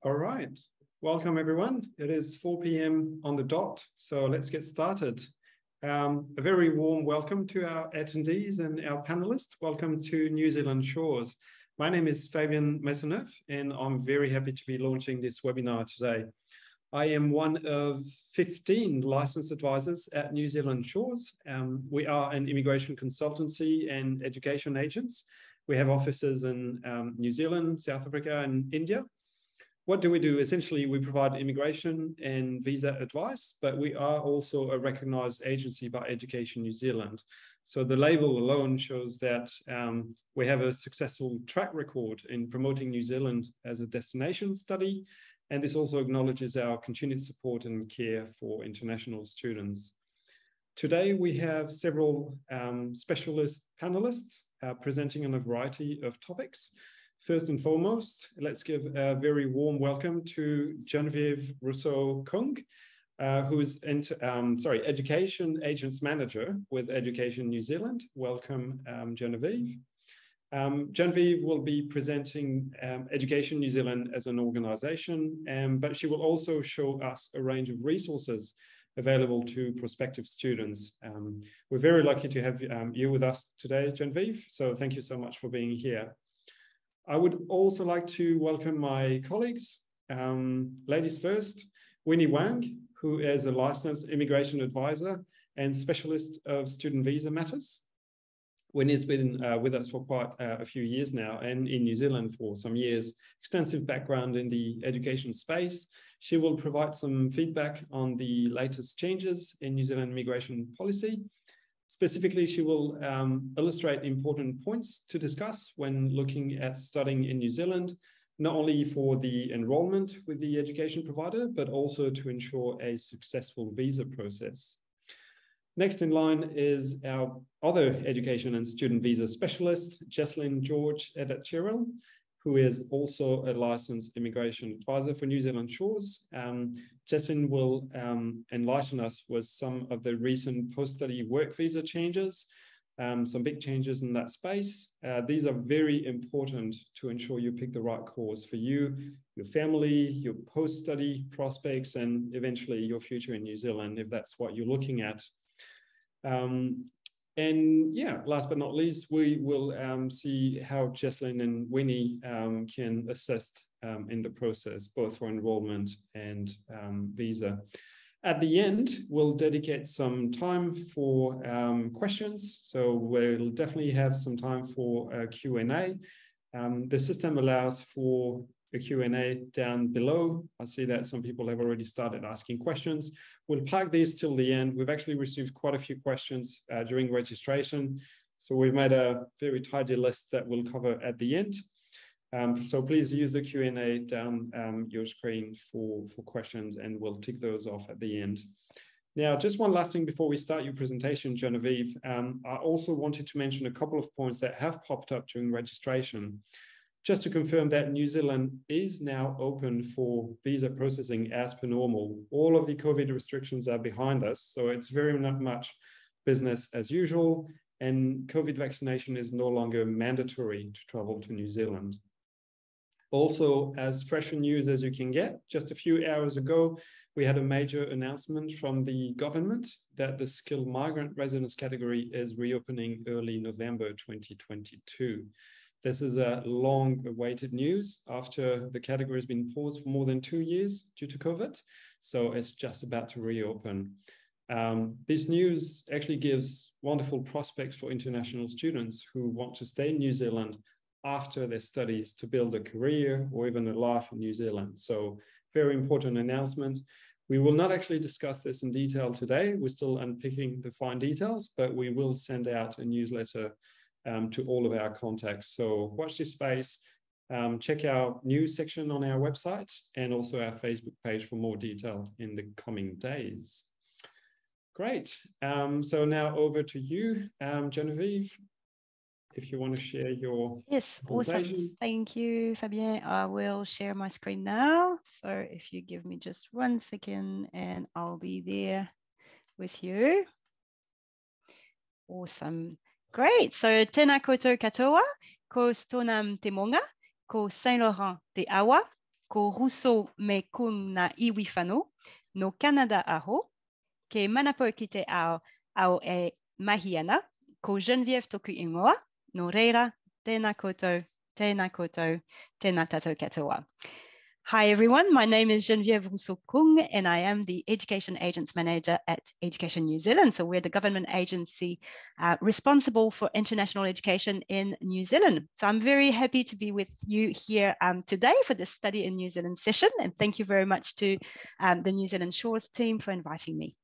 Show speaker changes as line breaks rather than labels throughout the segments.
All right, welcome everyone. It is 4 p.m. on the dot, so let's get started. A very warm welcome to our attendees and our panelists. Welcome to New Zealand Shores. My name is Fabian Maisonneuve, and I'm very happy to be launching this webinar today. I am one of 15 licensed advisors at New Zealand Shores. We are an immigration consultancy and education agents. We have offices in New Zealand, South Africa, and India. What do we do? Essentially, we provide immigration and visa advice, but we are also a recognized agency by Education New Zealand. So the label alone shows that we have a successful track record in promoting New Zealand as a destination study. And this also acknowledges our continued support and care for international students. Today, we have several specialist panelists presenting on a variety of topics. First and foremost, let's give a very warm welcome to Genevieve Rousseau-Cung, who is Education Agents Manager with Education New Zealand. Welcome, Genevieve. Genevieve will be presenting Education New Zealand as an organization, but she will also show us a range of resources available to prospective students. We're very lucky to have you with us today, Genevieve, so thank you so much for being here. I would also like to welcome my colleagues. Ladies first, Winnie Wang, who is a licensed immigration advisor and specialist of student visa matters. Winnie's been with us for quite a few years now and in New Zealand for some years, extensive background in the education space. She will provide some feedback on the latest changes in New Zealand immigration policy. Specifically, she will illustrate important points to discuss when looking at studying in New Zealand, not only for the enrollment with the education provider, but also to ensure a successful visa process. Next in line is our other education and student visa specialist, Jesslyn George Edat-Chirel, who is also a licensed immigration advisor for New Zealand Shores. Jesslyn will enlighten us with some of the recent post-study work visa changes, some big changes in that space. These are very important to ensure you pick the right course for you, your family, your post-study prospects, and eventually your future in New Zealand, if that's what you're looking at. And yeah, last but not least, we will see how Jesslyn and Winnie can assist in the process, both for enrollment and visa. At the end, we'll dedicate some time for questions. So we'll definitely have some time for a Q&A. The system allows for a Q&A down below. I see that some people have already started asking questions. We'll park these till the end. We've actually received quite a few questions during registration. So we've made a very tidy list that we'll cover at the end. So please use the Q&A down your screen for questions, and we'll tick those off at the end. Now, just one last thing before we start your presentation, Genevieve. I also wanted to mention a couple of points that have popped up during registration. Just to confirm that New Zealand is now open for visa processing as per normal. All of the COVID restrictions are behind us, so it's very much business as usual, and COVID vaccination is no longer mandatory to travel to New Zealand. Also, as fresh news as you can get, just a few hours ago, we had a major announcement from the government that the skilled migrant residence category is reopening early November 2022. This is a long-awaited news after the category has been paused for more than 2 years due to COVID. So it's just about to reopen. This news actually gives wonderful prospects for international students who want to stay in New Zealand after their studies to build a career or even a life in New Zealand. So very important announcement. We will not actually discuss this in detail today. We're still unpicking the fine details, but we will send out a newsletter to all of our contacts. So watch this space, check our news section on our website and also our Facebook page for more detail in the coming days. Great. So now over to you, Genevieve, if you want to share your
Awesome. Thank you, Fabien. I will share my screen now. So if you give me just 1 second and I'll be there with you. Awesome. Great. So tēnā koutou katoa, ko stonam te monga, ko Saint Laurent te awa, ko Rousseau-Cung na iwi whanu, no Canada aho, ke manapo ki te ao e mahi ana, ko Genevieve toku ingoa, no reira, tēnā koutou, tēnā koutou, tēnā tātou katoa. Hi everyone, my name is Genevieve Rousseau-Cung and I am the Education Agents Manager at Education New Zealand. So we're the government agency responsible for international education in New Zealand. So I'm very happy to be with you here today for this Study in New Zealand session, and thank you very much to the New Zealand Shores team for inviting me.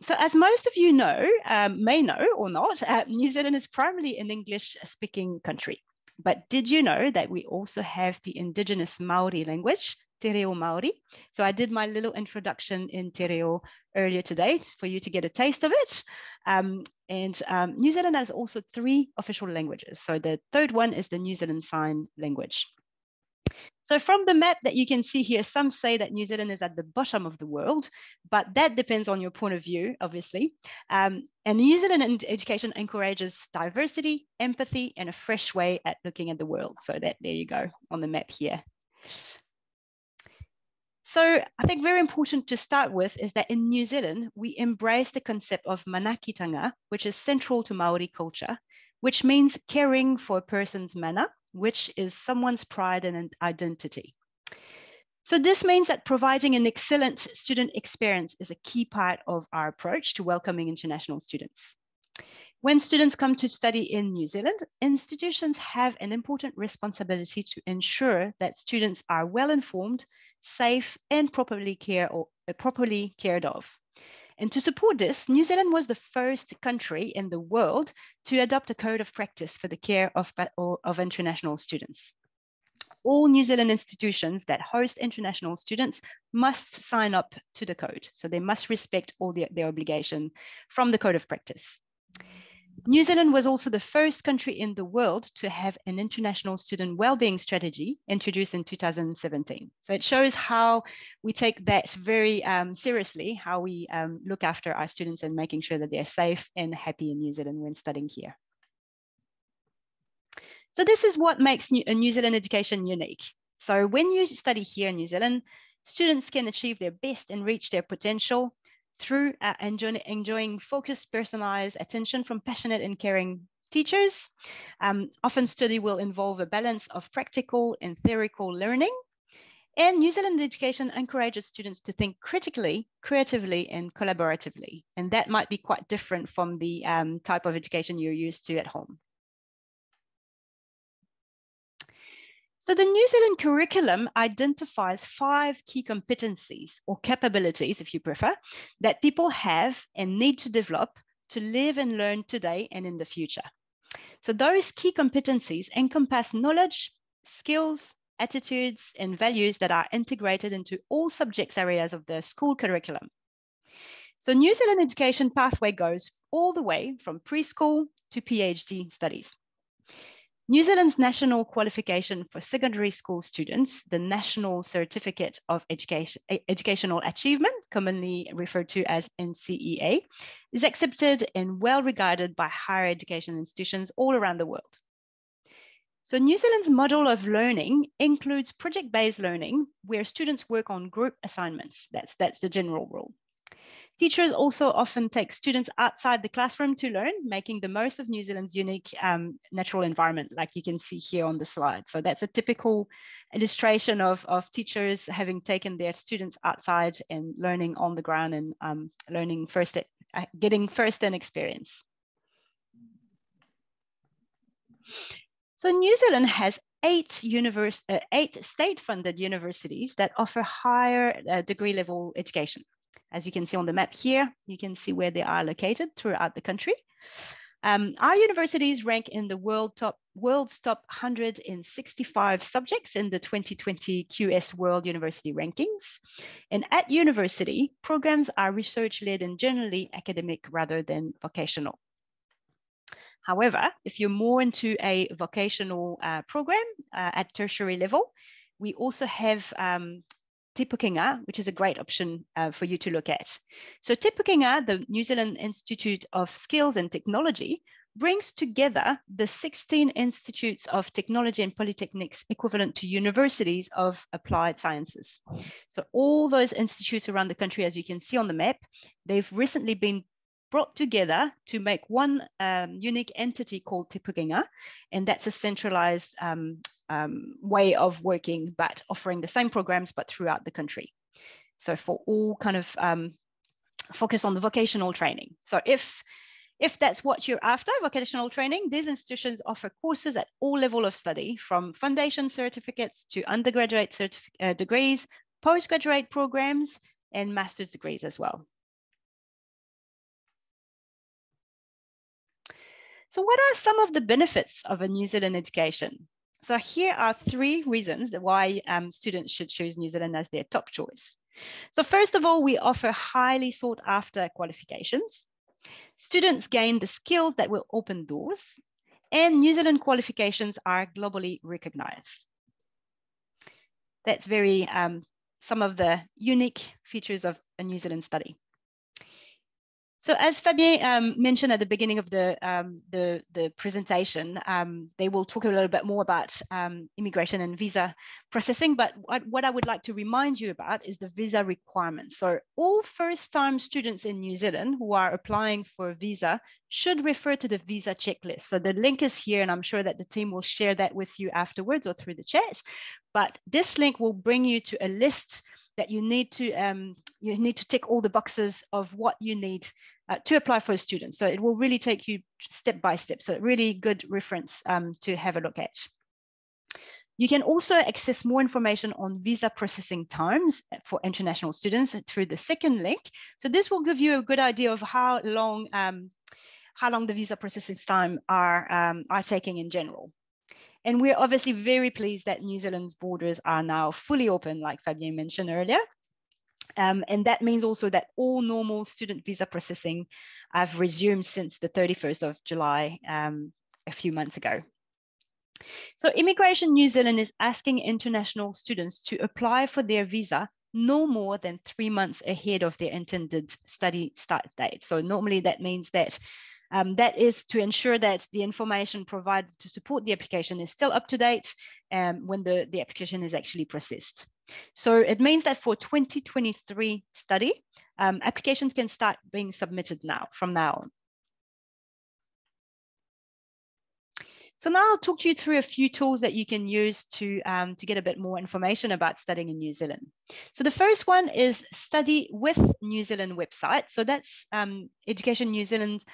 So as most of you know, may know or not, New Zealand is primarily an English-speaking country. But did you know that we also have the Indigenous Maori language, Te Reo Maori? So I did my little introduction in Te Reo earlier today for you to get a taste of it. New Zealand has also 3 official languages. So the third one is the New Zealand Sign Language. So from the map that you can see here, some say that New Zealand is at the bottom of the world, but that depends on your point of view, obviously. And New Zealand education encourages diversity, empathy, and a fresh way at looking at the world. So there you go on the map here. So I think very important to start with is that in New Zealand, we embrace the concept of manakitanga, which is central to Maori culture, which means caring for a person's mana, which is someone's pride and identity. So this means that providing an excellent student experience is a key part of our approach to welcoming international students. When students come to study in New Zealand, institutions have an important responsibility to ensure that students are well informed, safe, and properly cared of. And to support this, New Zealand was the first country in the world to adopt a code of practice for the care of international students. All New Zealand institutions that host international students must sign up to the code. So they must respect all their obligation from the code of practice. New Zealand was also the first country in the world to have an international student wellbeing strategy introduced in 2017. So it shows how we take that very seriously, how we look after our students and making sure that they're safe and happy in New Zealand when studying here. So this is what makes New Zealand education unique. So when you study here in New Zealand, students can achieve their best and reach their potential through enjoying focused, personalized attention from passionate and caring teachers. Often study will involve a balance of practical and theoretical learning. And New Zealand education encourages students to think critically, creatively, and collaboratively. And that might be quite different from the type of education you're used to at home. So the New Zealand curriculum identifies 5 key competencies or capabilities, if you prefer, that people have and need to develop to live and learn today and in the future. So those key competencies encompass knowledge, skills, attitudes, and values that are integrated into all subjects areas of the school curriculum. So New Zealand education pathway goes all the way from preschool to PhD studies. New Zealand's national qualification for secondary school students, the National Certificate of Educational Achievement, commonly referred to as NCEA, is accepted and well regarded by higher education institutions all around the world. So New Zealand's model of learning includes project-based learning, where students work on group assignments. That's the general rule. Teachers also often take students outside the classroom to learn, making the most of New Zealand's unique natural environment, like you can see here on the slide. So that's a typical illustration of teachers having taken their students outside and learning on the ground and getting first-hand experience. So New Zealand has 8 state-funded universities that offer higher degree level education. As you can see on the map here, you can see where they are located throughout the country. Our universities rank in the world's top 165 subjects in the 2020 QS World University Rankings. And at university, programs are research-led and generally academic rather than vocational. However, if you're more into a vocational program at tertiary level, we also have Te Pukenga, which is a great option for you to look at. So Te Pukenga, the New Zealand Institute of Skills and Technology, brings together the 16 institutes of technology and polytechnics equivalent to universities of applied sciences. So all those institutes around the country, as you can see on the map, they've recently been brought together to make one unique entity called Te Pukenga, and that's a centralized way of working, but offering the same programs, but throughout the country. So for all kind of focus on the vocational training. So if that's what you're after, vocational training, these institutions offer courses at all levels of study, from foundation certificates to undergraduate degrees, postgraduate programs, and master's degrees as well. So what are some of the benefits of a New Zealand education? So here are 3 reasons why students should choose New Zealand as their top choice. So first of all, we offer highly sought after qualifications. Students gain the skills that will open doors, and New Zealand qualifications are globally recognized. That's very some of the unique features of a New Zealand study. So as Fabien mentioned at the beginning of the presentation, they will talk a little bit more about immigration and visa processing, but what I would like to remind you about is the visa requirements. So all first-time students in New Zealand who are applying for a visa should refer to the visa checklist. So the link is here, and I'm sure that the team will share that with you afterwards or through the chat, but this link will bring you to a list that you need to tick all the boxes of what you need to apply for a student. So it will really take you step by step. So really good reference to have a look at. You can also access more information on visa processing times for international students through the second link. So this will give you a good idea of how long the visa processing time are taking in general. And we're obviously very pleased that New Zealand's borders are now fully open, like Fabien mentioned earlier. And that means also that all normal student visa processing have resumed since the 31st of July, a few months ago. So Immigration New Zealand is asking international students to apply for their visa no more than 3 months ahead of their intended study start date. So normally that means that that is to ensure that the information provided to support the application is still up to date when the application is actually processed. So it means that for 2023 study, applications can start being submitted from now on. So now I'll talk to you through a few tools that you can use to get a bit more information about studying in New Zealand. So the first one is Study with New Zealand website. So that's Education New Zealand's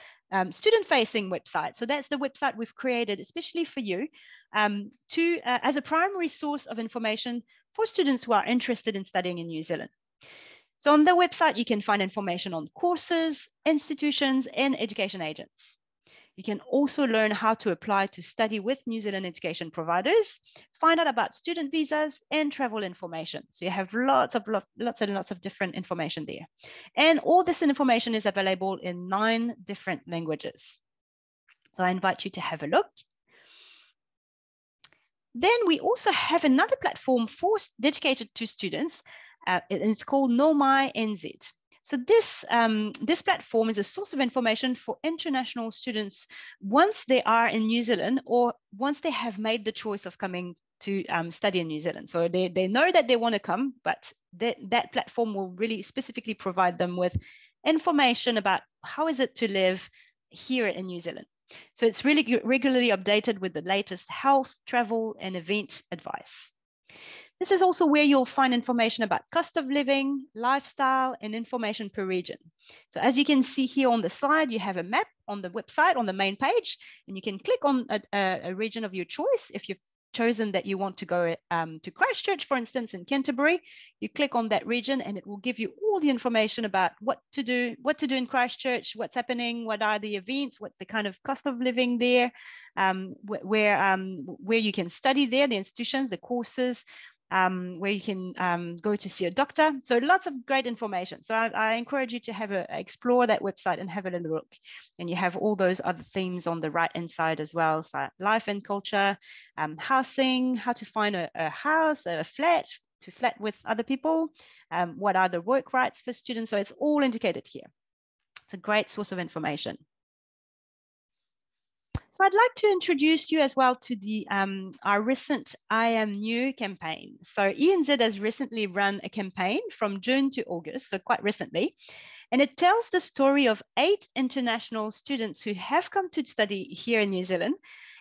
student-facing website. So that's the website we've created especially for you as a primary source of information for students who are interested in studying in New Zealand. So on the website, you can find information on courses, institutions, and education agents. You can also learn how to apply to study with New Zealand education providers, find out about student visas and travel information. So you have lots and lots of different information there. And all this information is available in 9 different languages. So I invite you to have a look. Then we also have another platform dedicated to students. It's called Know My NZ. So this platform is a source of information for international students once they are in New Zealand or once they have made the choice of coming to study in New Zealand. So they know that they want to come, but that platform will really specifically provide them with information about how is it to live here in New Zealand. So it's really regularly updated with the latest health, travel, and event advice. This is also where you'll find information about cost of living, lifestyle, and information per region. So as you can see here on the slide, you have a map on the website on the main page, and you can click on a region of your choice. If you've chosen that you want to go to Christchurch, for instance, in Canterbury, you click on that region and it will give you all the information about what to do in Christchurch, what's happening, what are the events, what's the kind of cost of living there, where you can study there, the institutions, the courses, where you can go to see a doctor. So lots of great information. So I encourage you to explore that website and have a little look. And you have all those other themes on the right-hand side as well. So life and culture, housing, how to find a house, a flat, to flat with other people, what are the work rights for students. So it's all indicated here. It's a great source of information. So I'd like to introduce you as well to the our recent I Am New campaign. So ENZ has recently run a campaign from June to August, so quite recently, and it tells the story of 8 international students who have come to study here in New Zealand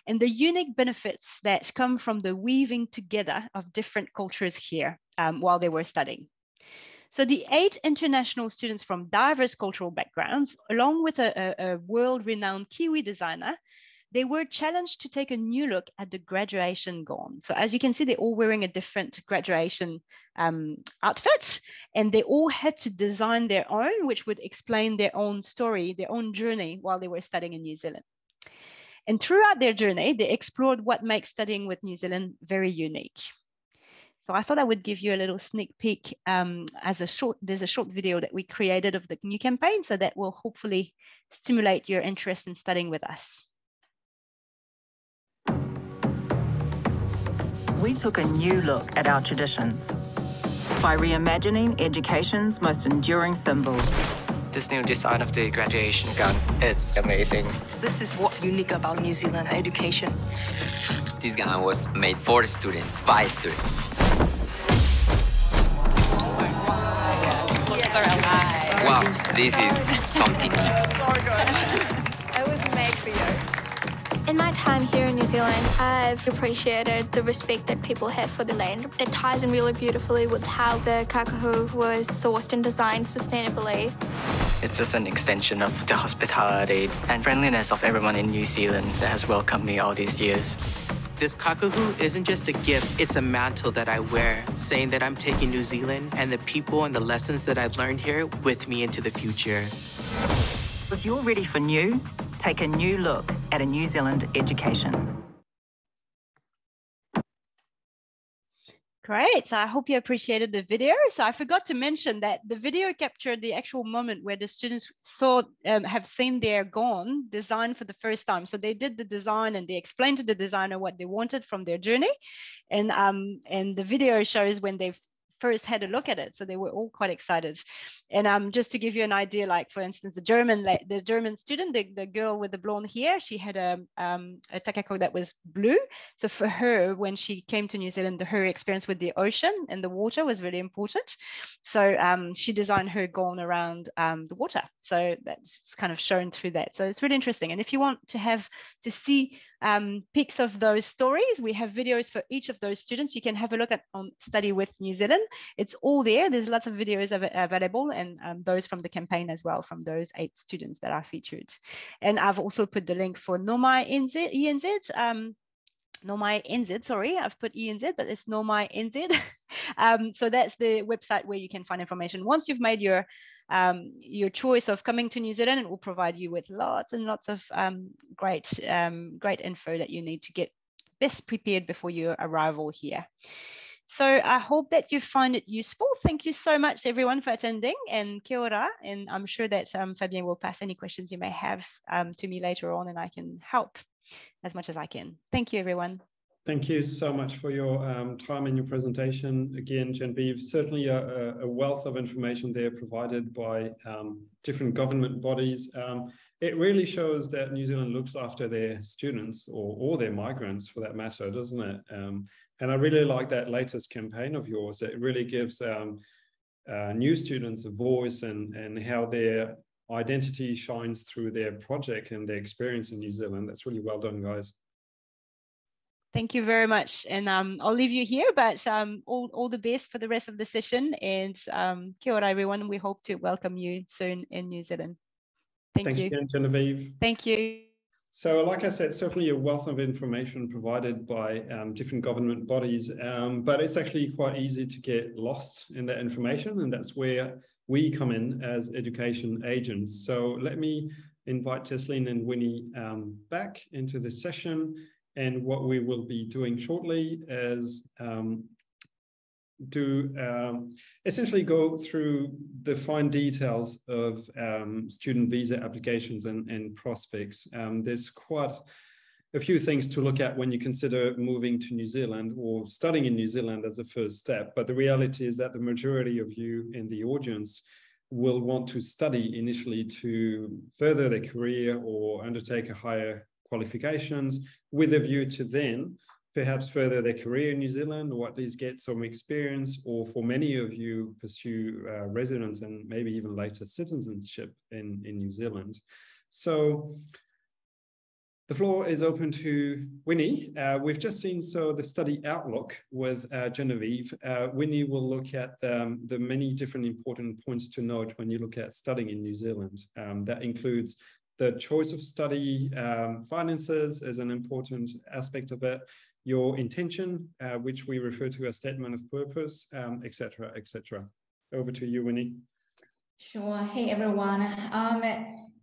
and the unique benefits that come from the weaving together of different cultures here while they were studying. So the 8 international students from diverse cultural backgrounds, along with a world-renowned Kiwi designer, they were challenged to take a new look at the graduation gown. So as you can see, they're all wearing a different graduation outfit, and they all had to design their own, which would explain their own story, their own journey while they were studying in New Zealand. And throughout their journey, they explored what makes studying with New Zealand very unique. So I thought I would give you a little sneak peek there's a short video that we created of the new campaign, so that will hopefully stimulate your interest in studying with us.
We took a new look at our traditions by reimagining education's most enduring symbols.
This new design of the graduation gown, it's amazing.
This is what's unique about New Zealand education.
This gown was made for the students, by students.
Looks so alive.
Wow, this is something new.
So good.
It was made for you. In my time here in New Zealand, I've appreciated the respect that people have for the land. It ties in really beautifully with how the kakahu was sourced and designed sustainably.
It's just an extension of the hospitality and friendliness of everyone in New Zealand that has welcomed me all these years.
This kakahu isn't just a gift, it's a mantle that I wear, saying that I'm taking New Zealand and the people and the lessons that I've learned here with me into the future.
If you're ready for new, take a new look at a New Zealand education.
Great, so I hope you appreciated the video. So I forgot to mention that the video captured the actual moment where the students have seen their gown designed for the first time. So they did the design and they explained to the designer what they wanted from their journey. And the video shows when they've first had a look at it, so they were all quite excited. And just to give you an idea, like for instance, the German student, the girl with the blonde hair, she had a takako that was blue. So for her, when she came to New Zealand, her experience with the ocean and the water was really important. So she designed her gown around the water. So that's kind of shown through that. So it's really interesting. And if you want to see pics of those stories, we have videos for each of those students. You can have a look at on Study with New Zealand. It's all there. There's lots of videos available, and those from the campaign as well, from those 8 students that are featured. And I've also put the link for Nomai ENZ. Nomai NZ, sorry, I've put ENZ, but it's Nomai NZ. So that's the website where you can find information. Once you've made your choice of coming to New Zealand, it will provide you with lots and lots of great info that you need to get best prepared before your arrival here. So I hope that you find it useful. Thank you so much, everyone, for attending, and kia ora. And I'm sure that Fabien will pass any questions you may have to me later on, and I can help as much as I can. Thank you, everyone.
Thank you so much for your time and your presentation. Again, Genevieve, certainly a wealth of information there provided by different government bodies. It really shows that New Zealand looks after their students or their migrants for that matter, doesn't it? And I really like that latest campaign of yours. It really gives new students a voice and how their identity shines through their project and their experience in New Zealand. That's really well done, guys.
Thank you very much. And I'll leave you here, but all the best for the rest of the session. And kia ora, everyone. We hope to welcome you soon in New Zealand. Thanks you
again, Genevieve.
Thank you.
So like I said, certainly a wealth of information provided by different government bodies, but it's actually quite easy to get lost in that information, and that's where we come in as education agents. So let me invite Tesleen and Winnie back into the session, and what we will be doing shortly is essentially go through the fine details of student visa applications and prospects. There's quite a few things to look at when you consider moving to New Zealand or studying in New Zealand as a first step. But the reality is that the majority of you in the audience will want to study initially to further their career or undertake a higher qualifications with a view to then perhaps further their career in New Zealand, or at least get some experience, or for many of you pursue residence and maybe even later citizenship in New Zealand. So the floor is open to Winnie. We've just seen the study outlook with Genevieve. Winnie will look at the many different important points to note when you look at studying in New Zealand. That includes the choice of study, finances as an important aspect of it, your intention, which we refer to as statement of purpose, etc., etc. Over to you, Winnie.
Sure. Hey, everyone.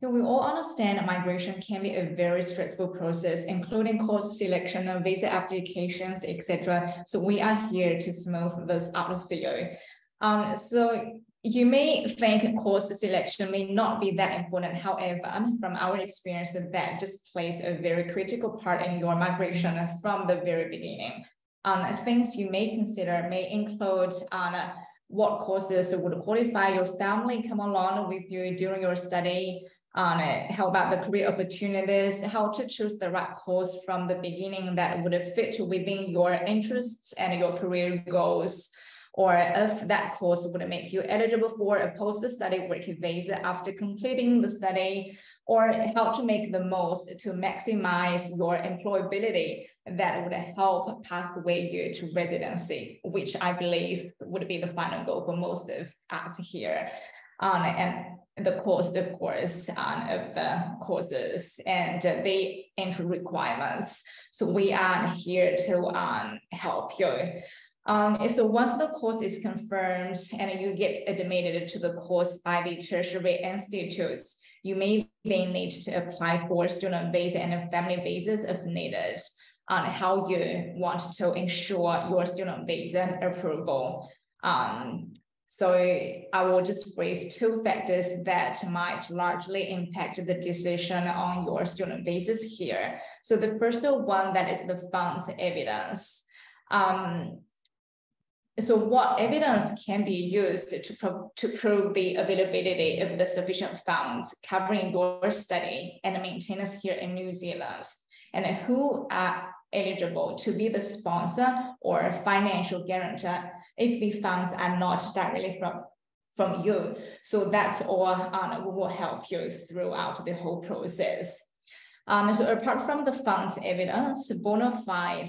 We all understand migration can be a very stressful process, including course selection, visa applications, etc. So we are here to smooth this out for you. So you may think course selection may not be that important. However, from our experience, that just plays a very critical part in your migration from the very beginning. Things you may consider may include what courses would qualify your family come along with you during your study, how about the career opportunities, how to choose the right course from the beginning that would fit within your interests and your career goals, or if that course would make you eligible for a post-study work visa after completing the study, or how to make the most to maximize your employability that would help pathway you to residency, which I believe would be the final goal for most of us here. And the cost, of course, of the courses and the entry requirements. So we are here to help you. So once the course is confirmed and you get admitted to the course by the tertiary institutes, you may then need to apply for student visa and family visas if needed, on how you want to ensure your student visa approval. So I will just brief two factors that might largely impact the decision on your student visas here. So the first one, that is the funds evidence. So what evidence can be used to prove the availability of the sufficient funds covering your study and maintenance here in New Zealand, and who are eligible to be the sponsor or financial guarantor if the funds are not directly from you. So that's all we will help you throughout the whole process. So apart from the funds evidence, bona fide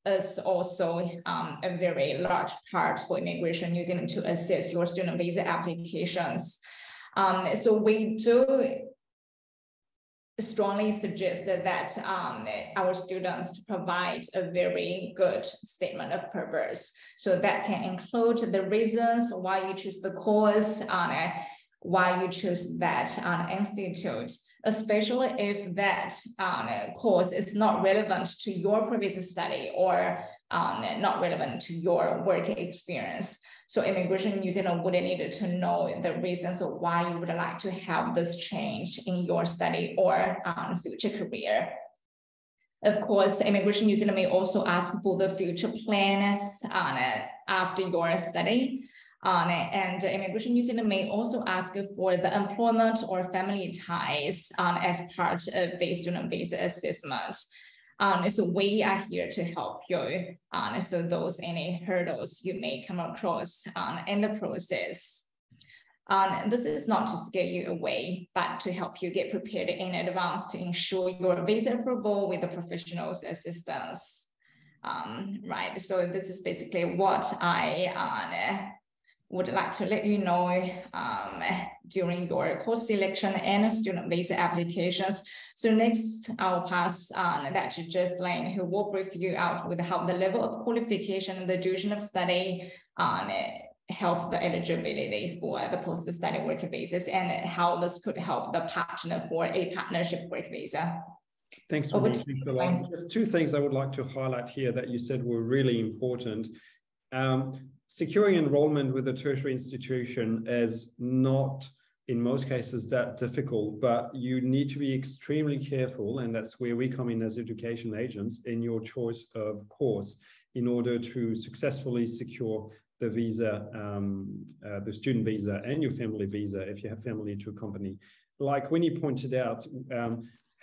is also a very large part for Immigration New Zealand to assess your student visa applications. So we do strongly suggest that our students to provide a very good statement of purpose. So that can include the reasons why you choose the course, why you choose that institute, especially if that course is not relevant to your previous study or not relevant to your work experience. So Immigration New Zealand would need to know the reasons of why you would like to have this change in your study or future career. Of course, Immigration New Zealand may also ask for the future plans after your study. And Immigration New Zealand may also ask for the employment or family ties as part of the student visa assessment. So we are here to help you for those any hurdles you may come across in the process. This is not to scare you away, but to help you get prepared in advance to ensure your visa approval with the professional's assistance. Right, so this is basically what I would like to let you know during your course selection and student visa applications. So next, I'll pass that to Jocelyn, who will brief you out with how the level of qualification and the duration of study help the eligibility for the post-study work visas and how this could help the partner for a partnership work visa.
Thanks, Winnie. Just two things I would like to highlight here that you said were really important. Securing enrollment with a tertiary institution is not, in most cases, that difficult, but you need to be extremely careful, and that's where we come in as education agents, in your choice of course, in order to successfully secure the visa, the student visa and your family visa, if you have family to accompany. Like Winnie pointed out,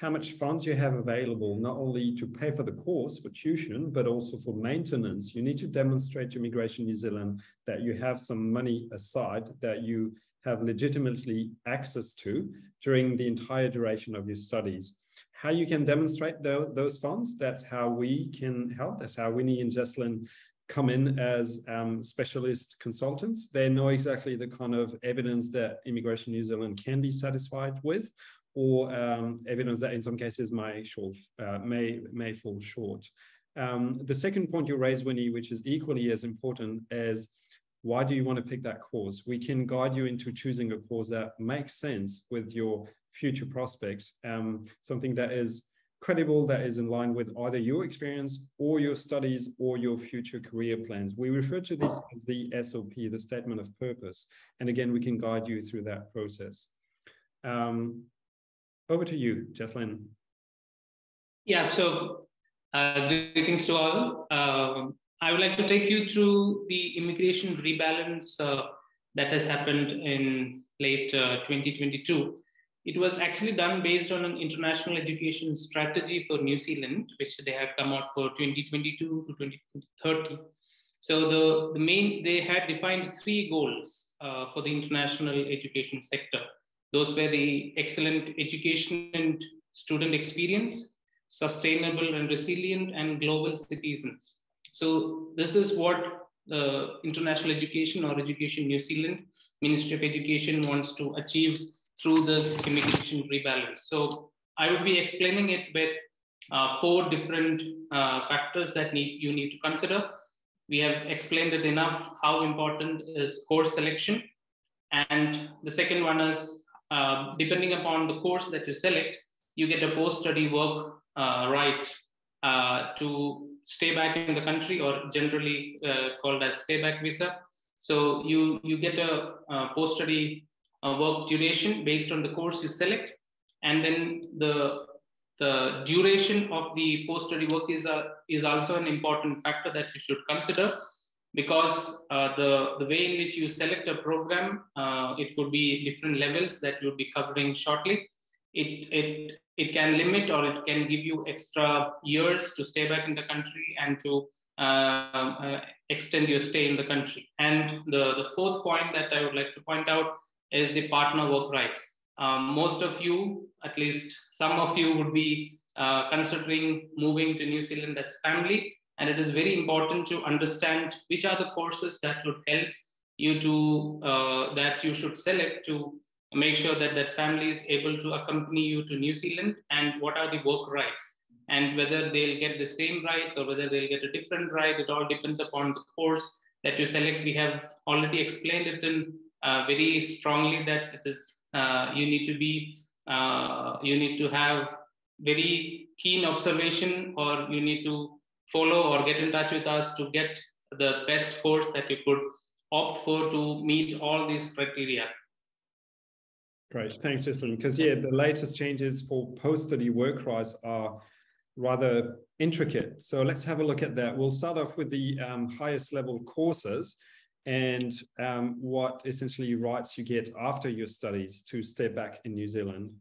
how much funds you have available, not only to pay for the course for tuition, but also for maintenance. You need to demonstrate to Immigration New Zealand that you have some money aside that you have legitimately access to during the entire duration of your studies. How you can demonstrate those funds, that's how we can help. That's how Winnie and Jessalyn come in as specialist consultants. They know exactly the kind of evidence that Immigration New Zealand can be satisfied with, or evidence that in some cases may fall short. The second point you raised, Winnie, which is equally as important, is why do you want to pick that course? We can guide you into choosing a course that makes sense with your future prospects, something that is credible, that is in line with either your experience or your studies or your future career plans. We refer to this as the SOP, the statement of purpose. And again, we can guide you through that process. Over to you, Jessalyn.
Yeah, so greetings to all. I would like to take you through the immigration rebalance that has happened in late 2022. It was actually done based on an international education strategy for New Zealand, which they have come out for 2022 to 2030. So they had defined 3 goals for the international education sector. Those were the excellent education and student experience, sustainable and resilient, and global citizens. So this is what the International Education or Education New Zealand Ministry of Education wants to achieve through this immigration rebalance. So I would be explaining it with 4 different factors that you need to consider. We have explained it enough how important is course selection. And the second one is, depending upon the course that you select, you get a post-study work right to stay back in the country, or generally called as stay back visa. So you get a post-study work duration based on the course you select, and then the duration of the post-study work is also an important factor that you should consider, because the way in which you select a program, it could be different levels that you'll be covering shortly. It can limit, or it can give you extra years to stay back in the country and to extend your stay in the country. And the fourth point that I would like to point out is the partner work rights. Most of you, at least some of you, would be considering moving to New Zealand as family. And it is very important to understand which are the courses that would help you to, that you should select to make sure that that family is able to accompany you to New Zealand, and what are the work rights, and whether they'll get the same rights or whether they'll get a different right. It all depends upon the course that you select. We have already explained it in very strongly that it is, you need to have very keen observation, or you need to follow or get in touch with us to get the best course that you could opt for to meet all these criteria.
Great, thanks, Jessalyn. Because yeah, the latest changes for post-study work rights are rather intricate. So let's have a look at that. We'll start off with the highest level courses and what essentially rights you get after your studies to stay back in New Zealand.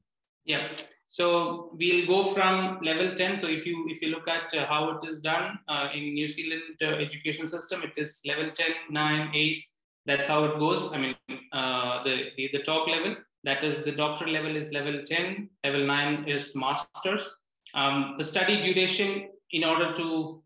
Yeah, so we'll go from level 10. So if you look at how it is done in New Zealand education system, it is level 10, 9, 8. That's how it goes. I mean, the top level, that is the doctoral level, is level 10. Level 9 is master's. The study duration in order to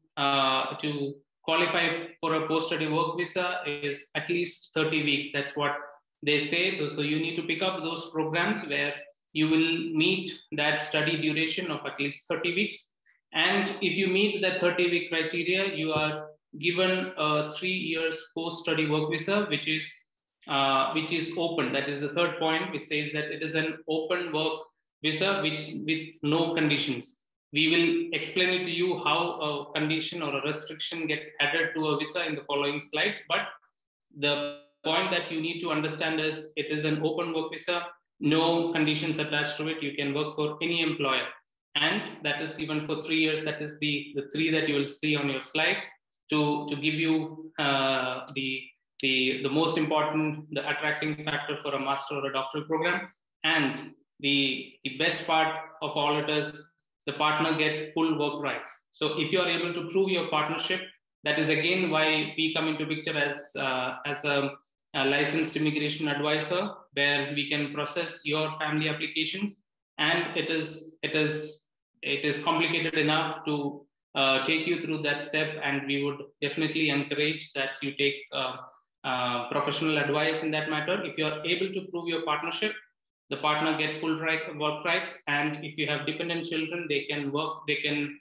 qualify for a post-study work visa is at least 30 weeks. That's what they say. So you need to pick up those programs where you will meet that study duration of at least 30 weeks. And if you meet that 30-week criteria, you are given a 3 years post-study work visa, which is open. That is the third point, which says that it is an open work visa with no conditions. We will explain it to you how a condition or a restriction gets added to a visa in the following slides. But the point that you need to understand is it is an open work visa, no conditions attached to it. You can work for any employer. And that is given for 3 years. That is the 3 that you will see on your slide to give you the most important, the attracting factor for a master or a doctoral program. And the best part of all it is the partner get full work rights. So if you are able to prove your partnership, that is again why we come into picture as a licensed immigration advisor, where we can process your family applications, and it is complicated enough to take you through that step, and we would definitely encourage that you take professional advice in that matter. If you are able to prove your partnership, the partner get full work rights, and if you have dependent children, they can work, they can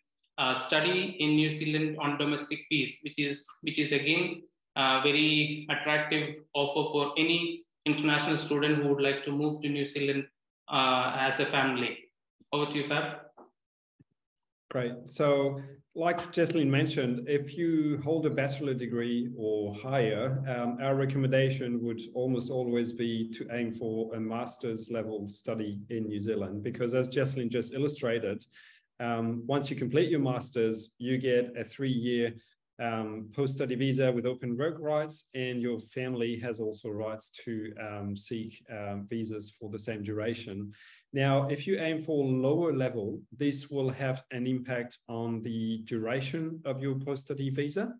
study in New Zealand on domestic fees, which is again very attractive offer for any international student who would like to move to New Zealand as a family. Over to you, Fab.
Great. So like Jesslyn mentioned, if you hold a bachelor degree or higher, our recommendation would almost always be to aim for a master's level study in New Zealand, because as Jesslyn just illustrated, once you complete your master's, you get a 3-year post-study visa with open work rights, and your family has also rights to seek visas for the same duration. Now, if you aim for lower level, this will have an impact on the duration of your post-study visa.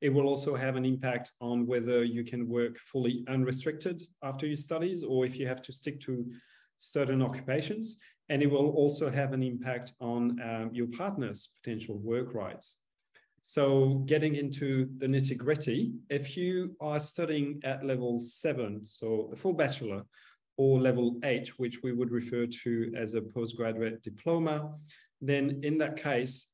It will also have an impact on whether you can work fully unrestricted after your studies, or if you have to stick to certain occupations. And it will also have an impact on your partner's potential work rights. So getting into the nitty-gritty, if you are studying at level 7, so a full bachelor, or level 8, which we would refer to as a postgraduate diploma, then in that case,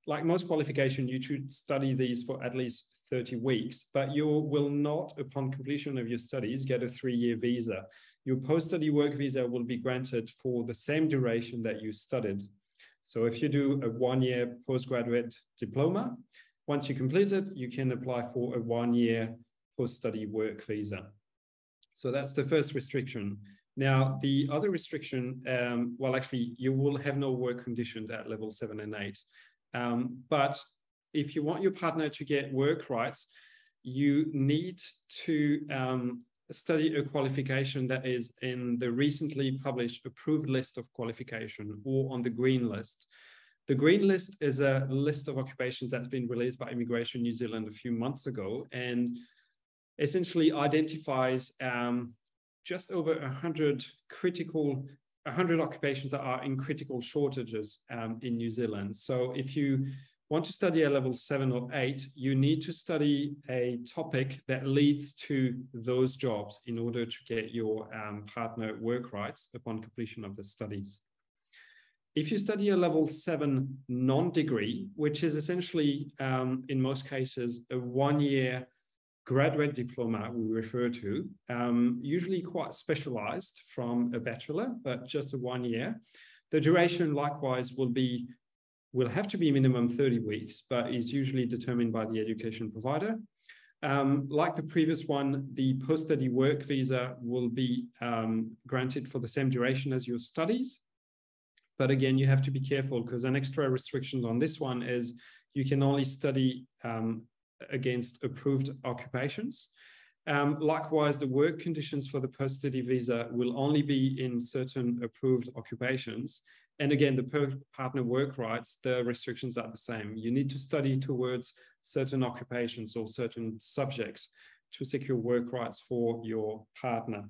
like most qualification, you should study these for at least 30 weeks, but you will not, upon completion of your studies, get a 3-year visa. Your post-study work visa will be granted for the same duration that you studied. So if you do a 1-year postgraduate diploma, once you complete it, you can apply for a 1-year post-study work visa. So that's the first restriction. Now, the other restriction, well, actually, you will have no work conditions at level 7 and 8. But if you want your partner to get work rights, you need to study a qualification that is in the recently published approved list of qualification, or on the green list. The green list is a list of occupations that's been released by Immigration New Zealand a few months ago, and essentially identifies just over 100 occupations that are in critical shortages in New Zealand. So if you want to study a level 7 or 8, you need to study a topic that leads to those jobs in order to get your partner work rights upon completion of the studies. If you study a level 7 non-degree, which is essentially, in most cases, a 1-year graduate diploma we refer to, usually quite specialized from a bachelor, but just a 1 year. The duration likewise will have to be minimum 30 weeks, but is usually determined by the education provider. Like the previous one, the post-study work visa will be granted for the same duration as your studies. But again, you have to be careful, because an extra restriction on this one is you can only study against approved occupations. Likewise, the work conditions for the post-study visa will only be in certain approved occupations. And again, the per-partner work rights, the restrictions are the same. You need to study towards certain occupations or certain subjects to secure work rights for your partner.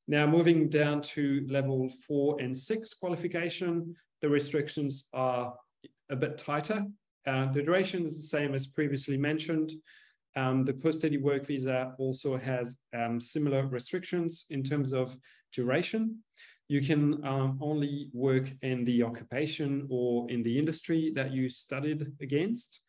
Now, moving down to level 4 and 6 qualification, the restrictions are a bit tighter. The duration is the same as previously mentioned. The post-study work visa also has similar restrictions in terms of duration. You can only work in the occupation or in the industry that you studied against.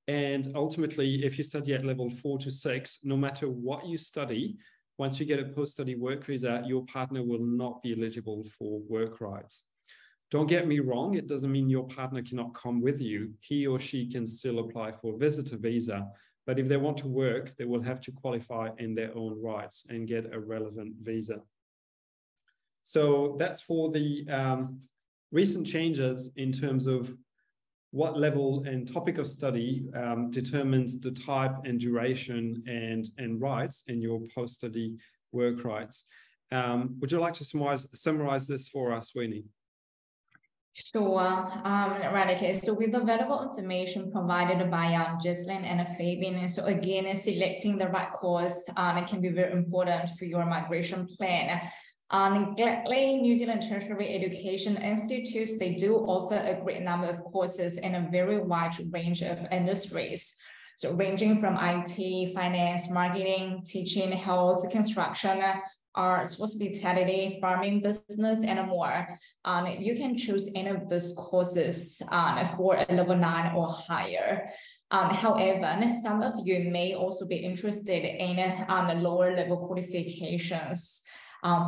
And ultimately, if you study at level 4 to 6, no matter what you study, once you get a post-study work visa, your partner will not be eligible for work rights. Don't get me wrong, it doesn't mean your partner cannot come with you. He or she can still apply for a visitor visa, but if they want to work, they will have to qualify in their own rights and get a relevant visa. So that's for the recent changes in terms of what level and topic of study determines the type and duration and rights in your post-study work rights. Would you like to summarize this for us, Winnie?
Sure. Right. Okay. So with the available information provided by Jocelyn and Fabian, so again, selecting the right course it can be very important for your migration plan. Gladly, New Zealand Tertiary Education Institutes, they do offer a great number of courses in a very wide range of industries. So ranging from IT, finance, marketing, teaching, health, construction, arts, hospitality, farming, business, and more. You can choose any of those courses for a level 9 or higher. However, some of you may also be interested in lower level qualifications.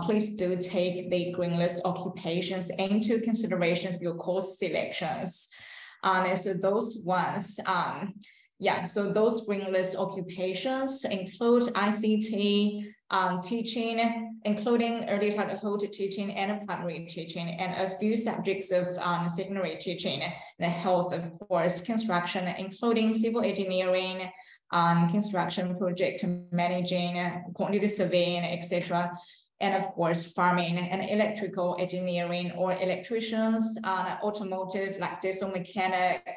Please do take the green list occupations into consideration for your course selections. So those ones, so those green list occupations include ICT, teaching, including early childhood teaching and primary teaching, and a few subjects of secondary teaching, the health, of course, construction, including civil engineering, construction project managing, quantity surveying, etc. And of course, farming and electrical engineering or electricians, automotive like diesel mechanic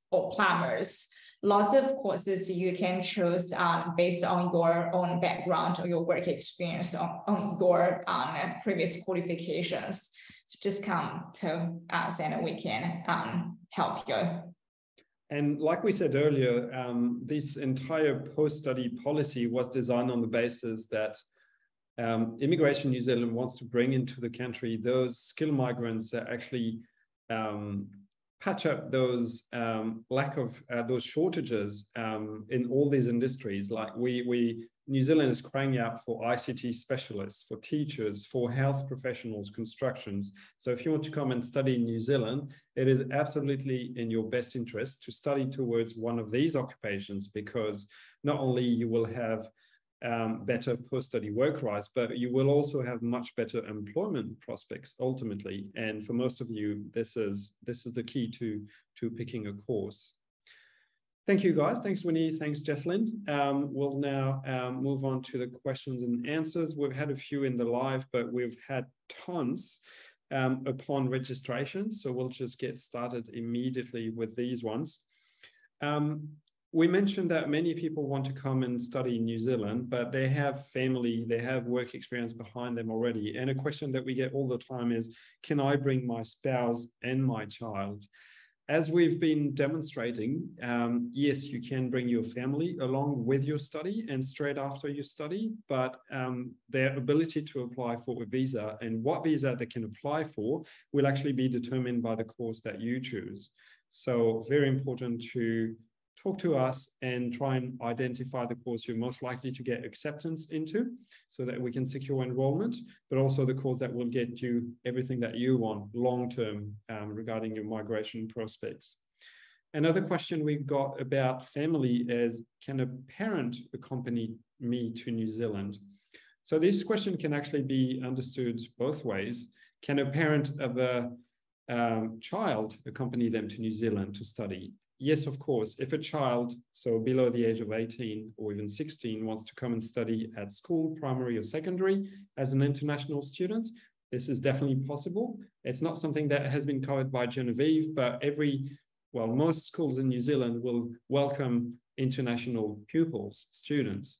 or plumbers. Lots of courses you can choose based on your own background or your work experience on your previous qualifications. So just come to us and we can help you.
And like we said earlier, this entire post-study policy was designed on the basis that Immigration New Zealand wants to bring into the country those skilled migrants that actually patch up those lack of those shortages in all these industries. Like New Zealand is crying out for ICT specialists, for teachers, for health professionals, constructions. So if you want to come and study in New Zealand, it is absolutely in your best interest to study towards one of these occupations, because not only you will have better post-study work rights, but you will also have much better employment prospects ultimately. And for most of you, this is the key to picking a course. Thank you, guys. Thanks, Winnie. Thanks, Jessalyn. We'll now move on to the questions and answers. We've had a few in the live, but we've had tons upon registration. So we'll just get started immediately with these ones. We mentioned that many people want to come and study in New Zealand, but they have family, they have work experience behind them already. And a question that we get all the time is, can I bring my spouse and my child? As we've been demonstrating, yes, you can bring your family along with your study and straight after you study, but their ability to apply for a visa and what visa they can apply for will actually be determined by the course that you choose. So very important to talk to us and try and identify the course you're most likely to get acceptance into so that we can secure enrollment, but also the course that will get you everything that you want long-term regarding your migration prospects. Another question we've got about family is, can a parent accompany me to New Zealand? So this question can actually be understood both ways. Can a parent of a child accompany them to New Zealand to study? Yes, of course. If a child, so below the age of 18 or even 16, wants to come and study at school, primary or secondary, as an international student, this is definitely possible. It's not something that has been covered by Genevieve, but most schools in New Zealand will welcome international pupils, students.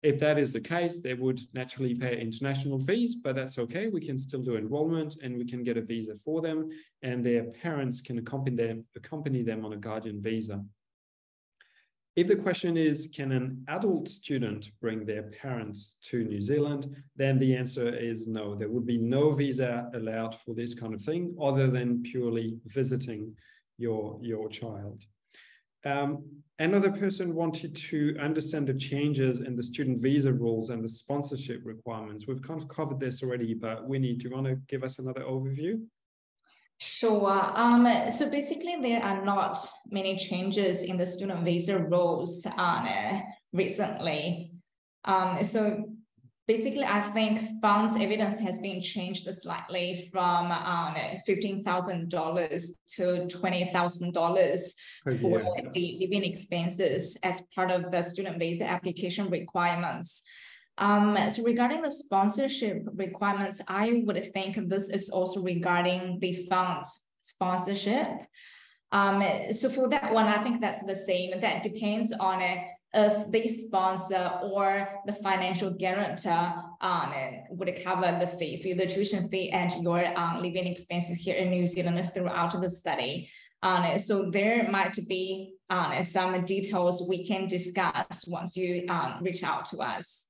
If that is the case, they would naturally pay international fees, but that's okay. We can still do enrollment and we can get a visa for them, and their parents can accompany them on a guardian visa. If the question is, can an adult student bring their parents to New Zealand, then the answer is no. There would be no visa allowed for this kind of thing other than purely visiting your child. Another person wanted to understand the changes in the student visa rules and the sponsorship requirements. We've kind of covered this already, but Winnie, do you want to give us another overview?
Sure. So basically, there are not many changes in the student visa rules recently. So basically, I think funds evidence has been changed slightly from $15,000 to $20,000 for the living expenses as part of the student visa application requirements. So regarding the sponsorship requirements, I would think this is also regarding the funds sponsorship. So for that one, I think that's the same. That depends on if the sponsor or the financial guarantor would cover the fee for the tuition fee and your living expenses here in New Zealand throughout the study. So there might be some details we can discuss once you reach out to us.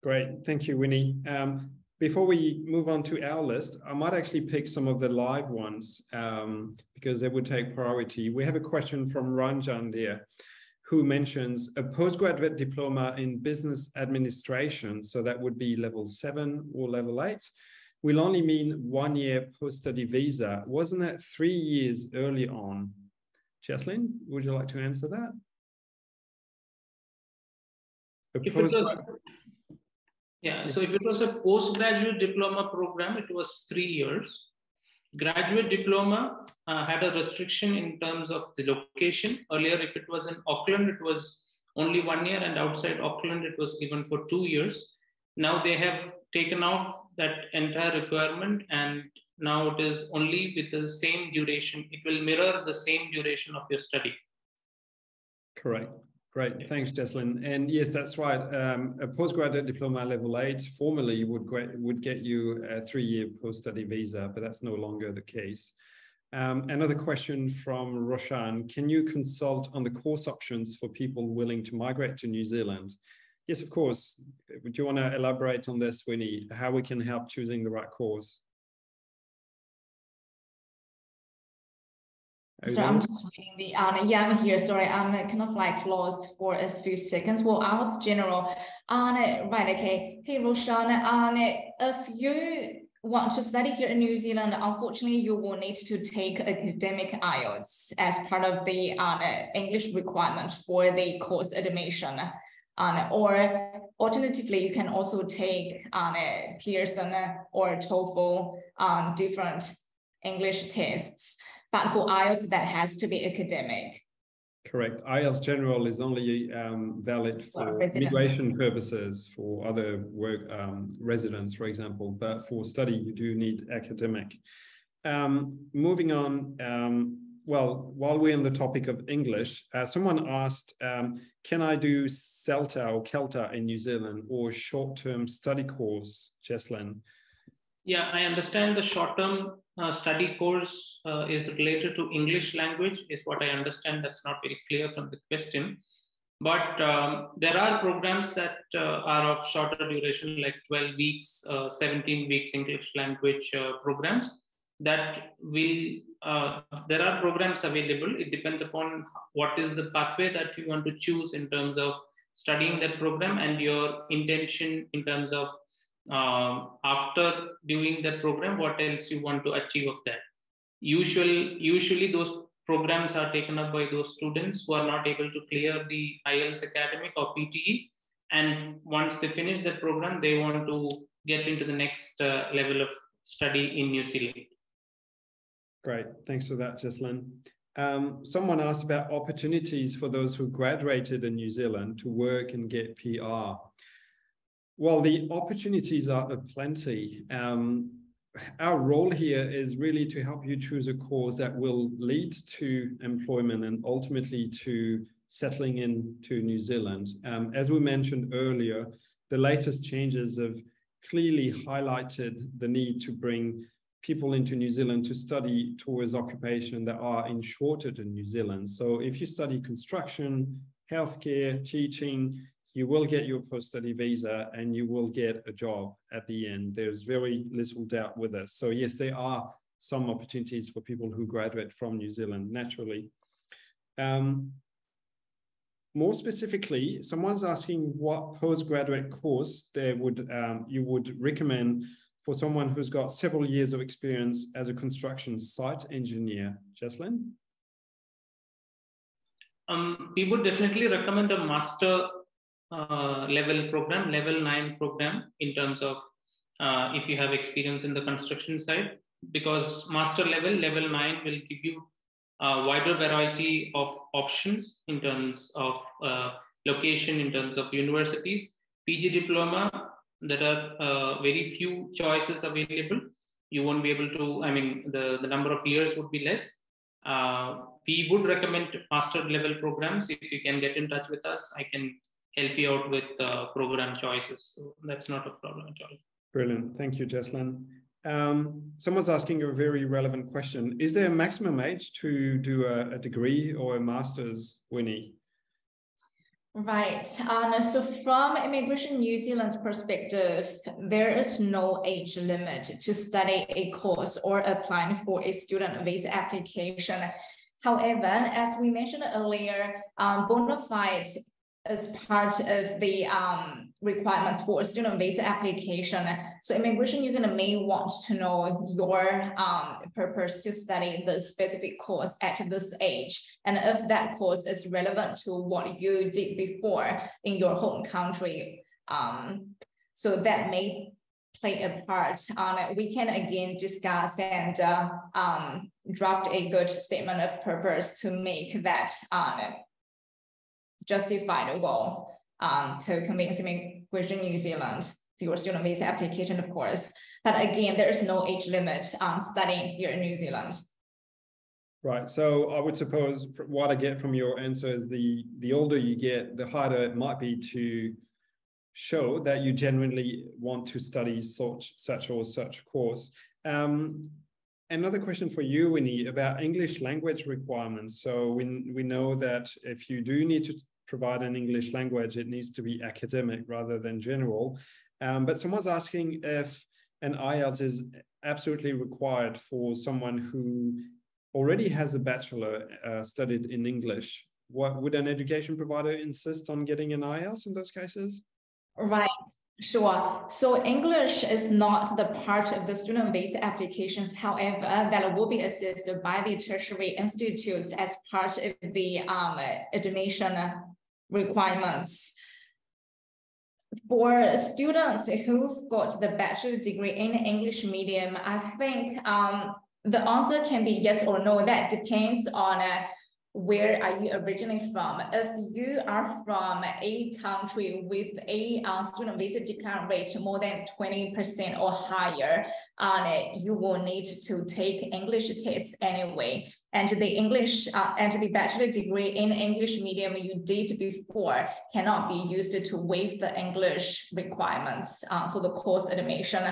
Great, thank you, Winnie. Before we move on to our list, I might actually pick some of the live ones because they would take priority. We have a question from Ranjan there, who mentions a postgraduate diploma in business administration, so that would be level 7 or level 8, will only mean 1 year post-study visa. Wasn't that 3 years early on? Cheslin, would you like to answer that?
So if it was a postgraduate diploma program, it was 3 years. Graduate diploma had a restriction in terms of the location. Earlier, if it was in Auckland, it was only 1 year, and outside Auckland, it was given for 2 years. Now they have taken off that entire requirement, and now it is only with the same duration. It will mirror the same duration of your study.
Correct. Great, thanks, Cheslin. And yes, that's right. A postgraduate diploma level 8 formally would get you a 3-year post-study visa, but that's no longer the case. Another question from Roshan: can you consult on the course options for people willing to migrate to New Zealand? Yes, of course. Would you want to elaborate on this, Winnie, how we can help choosing the right course?
So I'm just reading the, yeah, I'm here, sorry, I'm kind of like lost for a few seconds. Well, I was general, right, okay. Hey, Roshan, if you want to study here in New Zealand, unfortunately, you will need to take academic Ielts as part of the English requirement for the course admission. Or alternatively, you can also take Pearson or TOEFL, different English tests. But for Ielts, that has to be academic.
Correct. Ielts General is only valid for immigration purposes, for other work residents, for example. But for study, you do need academic. Moving on, well, while we're on the topic of English, someone asked, can I do CELTA or CELTA in New Zealand, or short-term study course, Cheslin?
Yeah, I understand the short-term study course is related to English language, is what I understand. That's not very clear from the question. But there are programs that are of shorter duration, like 12 weeks, 17 weeks English language programs that will, there are programs available. It depends upon what is the pathway that you want to choose in terms of studying that program and your intention in terms of after doing that program, what else you want to achieve of that. Usually those programs are taken up by those students who are not able to clear the IELTS academic or PTE. And once they finish that program, they want to get into the next level of study in New Zealand.
Great, thanks for that, Cheslin. Someone asked about opportunities for those who graduated in New Zealand to work and get PR. Well, the opportunities are plenty. Our role here is really to help you choose a course that will lead to employment and ultimately to settling into New Zealand. As we mentioned earlier, the latest changes have clearly highlighted the need to bring people into New Zealand to study towards occupation that are in shortage in New Zealand. So if you study construction, healthcare, teaching, you will get your post-study visa and you will get a job at the end. There's very little doubt with this. So yes, there are some opportunities for people who graduate from New Zealand, naturally. More specifically, someone's asking what postgraduate course they would you would recommend for someone who's got several years of experience as a construction site engineer. Cheslin?
We would definitely recommend a master level program, level 9 program, in terms of if you have experience in the construction side, because master level 9 will give you a wider variety of options in terms of location, in terms of universities. PG diploma, there are very few choices available. You won't be able to, I mean, the number of years would be less. We would recommend master level programs. If you can get in touch with us, I can help you out with program choices. So that's not a problem at all.
Brilliant. Thank you, Jesslyn. Someone's asking a very relevant question. Is there a maximum age to do a degree or a master's, Winnie?
Right. So from Immigration New Zealand's perspective, there is no age limit to study a course or applying for a student visa application. However, as we mentioned earlier, bona fides is part of the requirements for a student visa application. So Immigration New Zealand may want to know your purpose to study the specific course at this age, and if that course is relevant to what you did before in your home country. So that may play a part on it. We can again discuss and draft a good statement of purpose to make that justifiable to convince Immigration New Zealand for your student visa application, of course. But again, there is no age limit studying here in New Zealand.
Right. So I would suppose what I get from your answer is the older you get, the harder it might be to show that you genuinely want to study such or such course. Another question for you, Winnie, about English language requirements. So we know that if you do need to provide an English language, it needs to be academic rather than general. But someone's asking if an Ielts is absolutely required for someone who already has a bachelor studied in English. Would an education provider insist on getting an Ielts in those cases?
Right. Sure. So English is not the part of the student visa applications. However, that will be assisted by the tertiary institutes as part of the admission requirements. For students who've got the bachelor degree in English medium, I think the answer can be yes or no. That depends on where are you originally from. If you are from a country with a student visa decline rate more than 20% or higher, you will need to take English tests anyway. And the English and the bachelor degree in English medium you did before cannot be used to waive the English requirements for the course admission.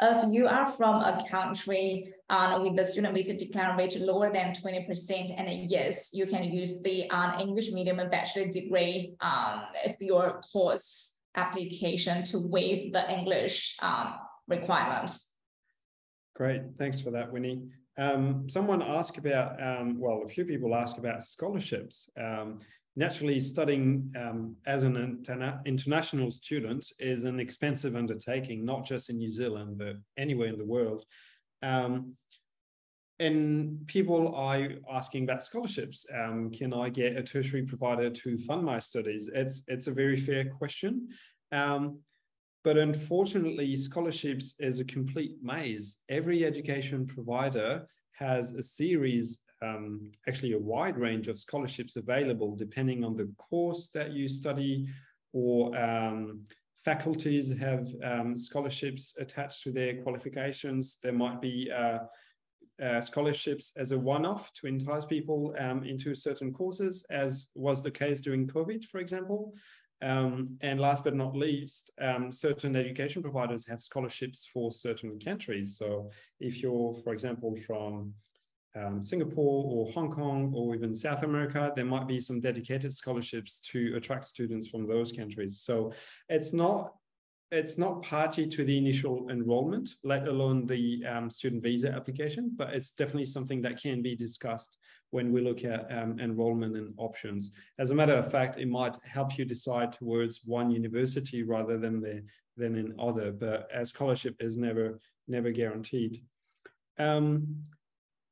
If you are from a country with the student visa decline rate lower than 20%, and yes, you can use the English medium and bachelor degree for your course application to waive the English requirement.
Great, thanks for that, Winnie. Someone asked about, well, a few people asked about scholarships. Naturally, studying as an international student is an expensive undertaking, not just in New Zealand, but anywhere in the world. And people are asking about scholarships. Can I get a tertiary provider to fund my studies? It's a very fair question. But unfortunately, scholarships is a complete maze. Every education provider has a series, actually a wide range of scholarships available depending on the course that you study, or faculties have scholarships attached to their qualifications. There might be scholarships as a one-off to entice people into certain courses, as was the case during COVID, for example. And last but not least, certain education providers have scholarships for certain countries. So if you're, for example, from Singapore or Hong Kong or even South America, there might be some dedicated scholarships to attract students from those countries. So it's not party to the initial enrollment, let alone the student visa application, but it's definitely something that can be discussed when we look at enrollment and options. As a matter of fact, it might help you decide towards one university rather than in other, but a scholarship is never guaranteed.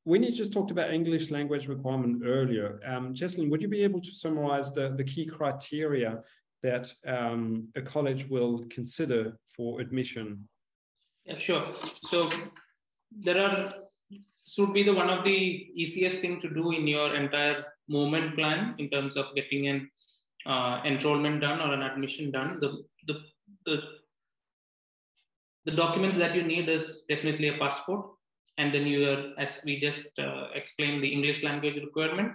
Winnie just talked about English language requirement earlier. Jesslyn, would you be able to summarize the key criteria that a college will consider for admission?
Yeah, sure. So should be one of the easiest thing to do in your entire movement plan in terms of getting an enrollment done or an admission done. the documents that you need is definitely a passport. And then as we just explained, the English language requirement.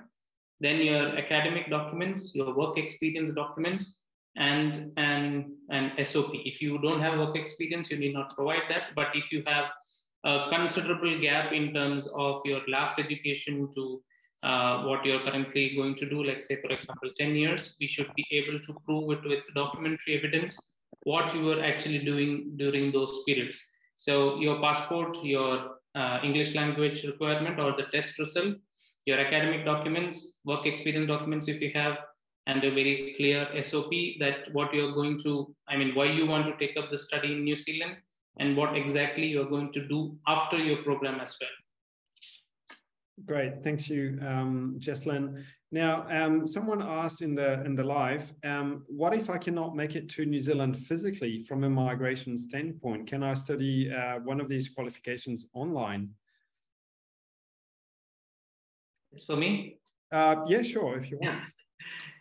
Then your academic documents, your work experience documents, and an SOP. If you don't have work experience, you need not provide that. But if you have a considerable gap in terms of your last education to what you're currently going to do, like say, for example, 10 years, we should be able to prove it with documentary evidence what you were actually doing during those periods. So your passport, your English language requirement or the test result, your academic documents, work experience documents if you have, and a very clear SOP that what you're going to, why you want to take up the study in New Zealand and what exactly you're going to do after your program as well.
Great, thanks you, Jesslyn. Now, someone asked in the live, what if I cannot make it to New Zealand physically from a migration standpoint? Can I study one of these qualifications online?
It's for me?
Yeah, sure, if you want.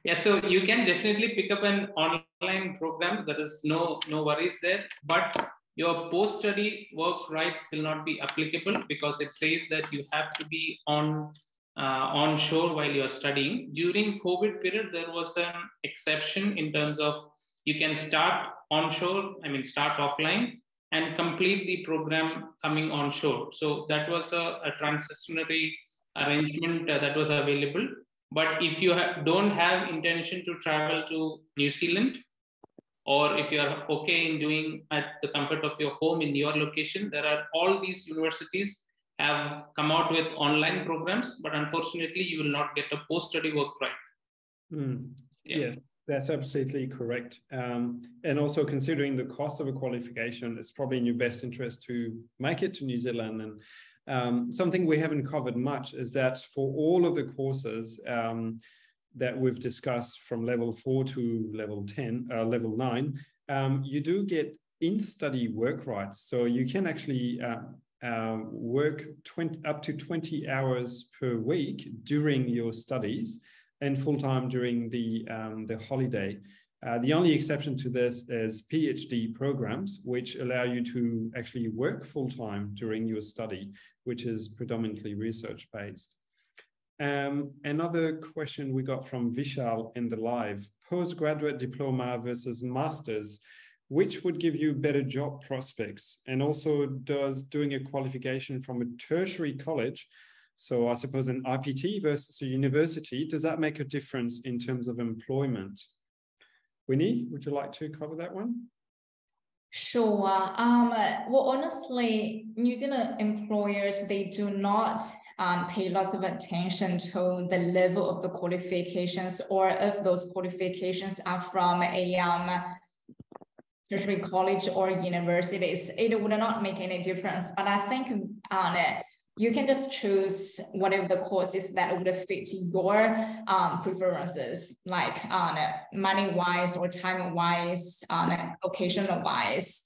Yeah, so you can definitely pick up an online program. There is no worries there, but your post-study work rights will not be applicable because it says that you have to be onshore while you're studying. During COVID period, there was an exception in terms of you can start onshore, start offline and complete the program coming onshore. So that was a transitionary arrangement that was available. But if you don't have intention to travel to New Zealand, or if you are okay in doing at the comfort of your home in your location, there are all these universities have come out with online programs, but unfortunately you will not get a post-study work right.
Yes, that's absolutely correct. And also considering the cost of a qualification, it's probably in your best interest to make it to New Zealand. And something we haven't covered much is that for all of the courses that we've discussed from level 4 to level 9, you do get in-study work rights. So you can actually work up to 20 hours per week during your studies and full-time during the holiday. The only exception to this is PhD programs, which allow you to actually work full-time during your study, which is predominantly research-based. Another question we got from Vishal in the live, postgraduate diploma versus master's, which would give you better job prospects? And also, does doing a qualification from a tertiary college, so I suppose an IPT versus a university, does that make a difference in terms of employment? Winnie, would you like to cover that one?
Sure. Well, honestly, New Zealand employers, they do not pay lots of attention to the level of the qualifications, or if those qualifications are from a tertiary college or universities. It would not make any difference. But I think you can just choose whatever the courses that would fit your preferences, like money-wise or time-wise, occasional-wise.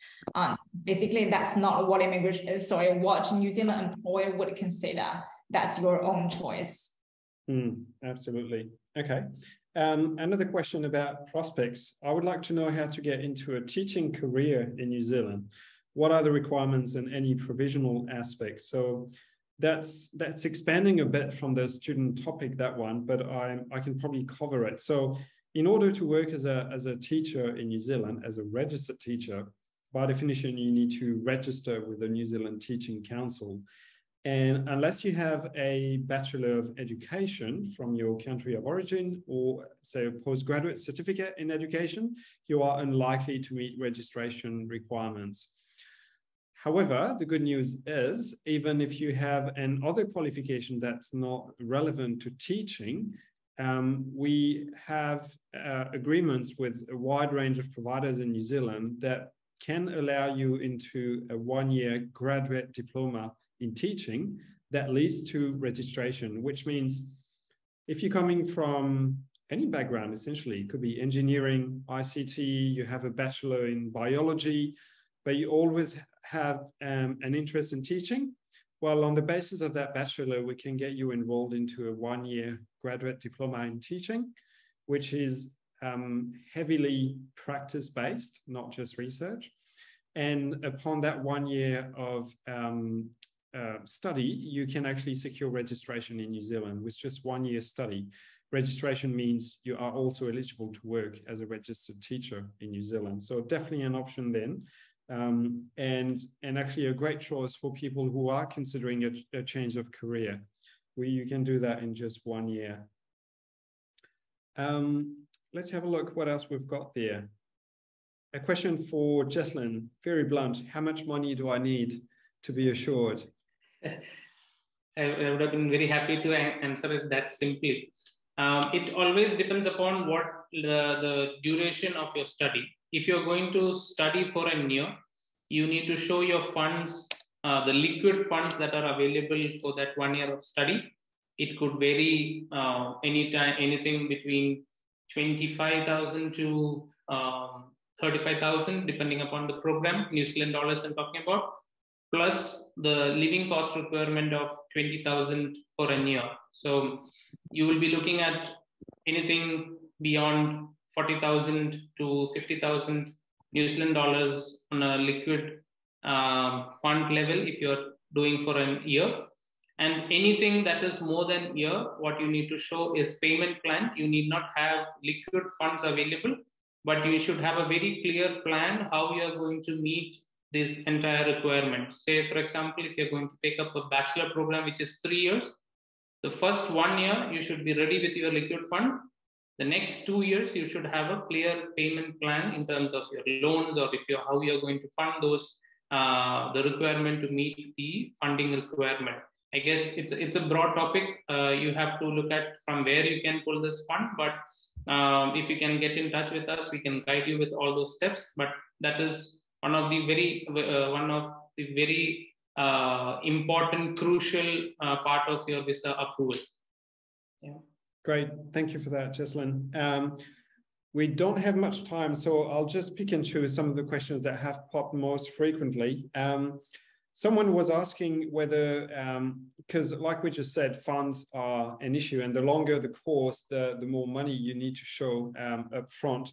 Basically, that's not what what New Zealand employer would consider. That's your own choice.
Absolutely. Okay. Another question about prospects. I would like to know how to get into a teaching career in New Zealand. What are the requirements and any provisional aspects? So that's expanding a bit from the student topic, that one, but I can probably cover it. So in order to work as a teacher in New Zealand, as a registered teacher, by definition, you need to register with the New Zealand Teaching Council. And unless you have a Bachelor of Education from your country of origin, or say a postgraduate certificate in education, you are unlikely to meet registration requirements. However, the good news is, even if you have another qualification that's not relevant to teaching, we have agreements with a wide range of providers in New Zealand that can allow you into a one-year graduate diploma in teaching that leads to registration, which means if you're coming from any background, essentially, it could be engineering, ICT, you have a bachelor in biology, but you always have an interest in teaching, well, on the basis of that bachelor, we can get you enrolled into a one-year graduate diploma in teaching, which is heavily practice-based, not just research. And upon that 1 year of study, you can actually secure registration in New Zealand with just 1 year study. Registration means you are also eligible to work as a registered teacher in New Zealand. So definitely an option then. And actually a great choice for people who are considering a change of career, where you can do that in just 1 year. Let's have a look what else we've got there. A question for Jesslyn, very blunt. How much money do I need to be assured?
I would have been very happy to answer it that simply. It always depends upon what the duration of your study. If you're going to study for a year, you need to show your funds, the liquid funds that are available for that 1 year of study. It could vary anything between 25,000 to 35,000, depending upon the program, New Zealand dollars I'm talking about, plus the living cost requirement of 20,000 for a year. So you will be looking at anything beyond 40,000 to 50,000 New Zealand dollars on a liquid fund level if you're doing for a year. And anything that is more than a year, what you need to show is payment plan. You need not have liquid funds available, but you should have a very clear plan how you are going to meet this entire requirement. Say, for example, if you're going to take up a bachelor program, which is 3 years, the first 1 year, you should be ready with your liquid fund. The next 2 years, you should have a clear payment plan in terms of your loans or how you're going to fund those, the requirement to meet the funding requirement. I guess it's a broad topic. You have to look at from where you can pull this fund, but if you can get in touch with us, we can guide you with all those steps. But that is one of the very important, crucial part of your visa approval. Yeah.
Great, thank you for that, Jesslyn. We don't have much time, so I'll just pick and choose some of the questions that have popped most frequently. Someone was asking whether, because like we just said, funds are an issue, and the longer the course, the more money you need to show up front.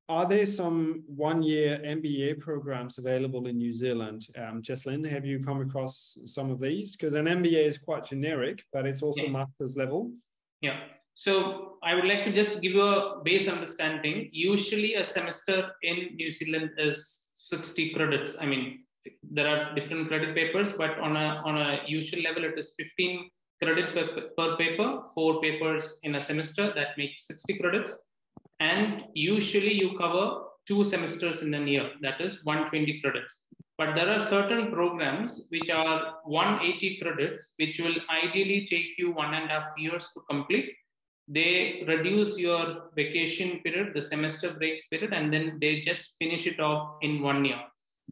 Are there some 1 year MBA programs available in New Zealand? Jesslyn, have you come across some of these? Because an MBA is quite generic, but it's also master's level.
Yeah. So I would like to just give you a base understanding. Usually a semester in New Zealand is 60 credits. I mean, there are different credit papers, but on a usual level, it is 15 credit per paper, 4 papers in a semester. That makes 60 credits. And usually you cover 2 semesters in a year, that is 120 credits. But there are certain programs which are 180 credits, which will ideally take you 1.5 years to complete. They reduce your vacation period, the semester breaks period, and then they just finish it off in 1 year.